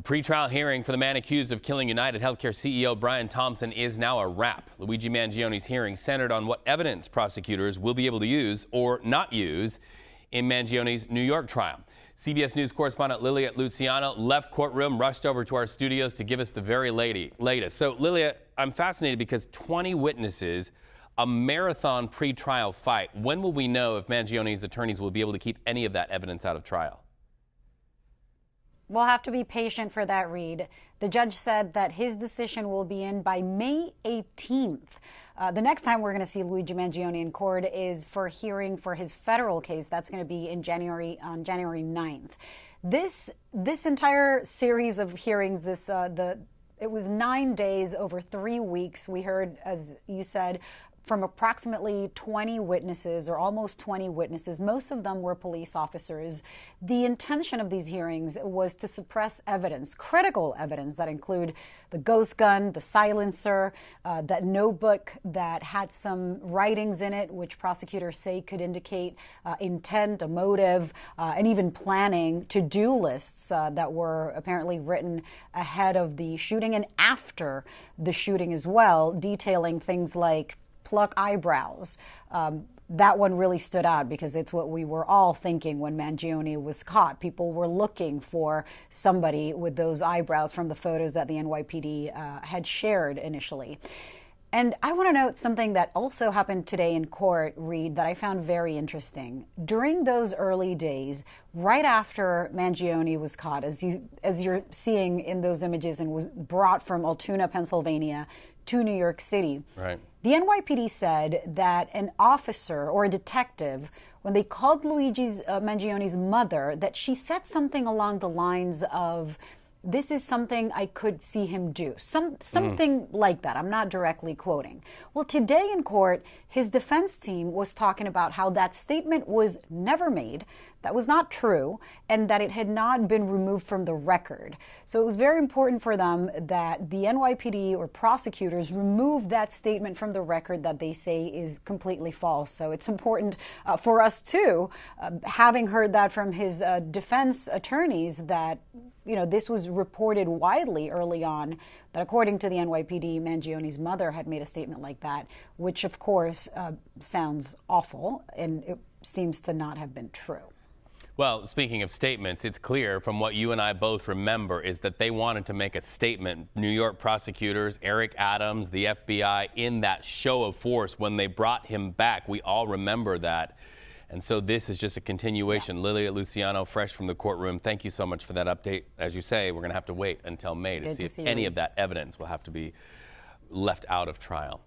pretrial hearing for the man accused of killing UnitedHealthcare CEO Brian Thompson is now a wrap. Luigi Mangione's hearing centered on what evidence prosecutors will be able to use or not use in Mangione's New York trial. CBS News correspondent Lilia Luciano left courtroom, rushed over to our studios to give us the very latest. So, Lilia, I'm fascinated because 20 witnesses, a marathon pretrial fight. When will we know if Mangione's attorneys will be able to keep any of that evidence out of trial? We'll have to be patient for that, Reed. The judge said that his decision will be in by May 18th. The next time we're going to see Luigi Mangione in court is for hearing for his federal case. That's going to be in on January 9th. This entire series of hearings, it was 9 days over 3 weeks. We heard, as you said, from approximately 20 witnesses, or almost 20 witnesses. Most of them were police officers. The intention of these hearings was to suppress evidence, critical evidence that include the ghost gun, the silencer, that notebook that had some writings in it, which prosecutors say could indicate intent, a motive, and even planning, to-do lists that were apparently written ahead of the shooting and after the shooting as well, detailing things like pluck eyebrows. That one really stood out because it's what we were all thinking when Mangione was caught. People were looking for somebody with those eyebrows from the photos that the NYPD had shared initially. And I want to note something that also happened today in court, Reed, that I found very interesting. During those early days, right after Mangione was caught, as you're seeing in those images, and was brought from Altoona, Pennsylvania, to New York City. Right. The NYPD said that an officer or a detective, when they called Luigi Mangione's mother, that she said something along the lines of, "This is something I could see him do." Something like that. I'm not directly quoting. Well, today in court, his defense team was talking about how that statement was never made, that was not true, and that it had not been removed from the record. So it was very important for them that the NYPD or prosecutors remove that statement from the record that they say is completely false. So it's important for us too, having heard that from his defense attorneys, that this was reported widely early on, that according to the NYPD, Mangione's mother had made a statement like that, which of course sounds awful, and it seems to not have been true. Well, speaking of statements, it's clear from what you and I both remember is that they wanted to make a statement. New York prosecutors, Eric Adams, the FBI, in that show of force when they brought him back. We all remember that. And so this is just a continuation. Yeah. Lilia Luciano, fresh from the courtroom, thank you so much for that update. As you say, we're going to have to wait until May to see if any of that evidence will have to be left out of trial.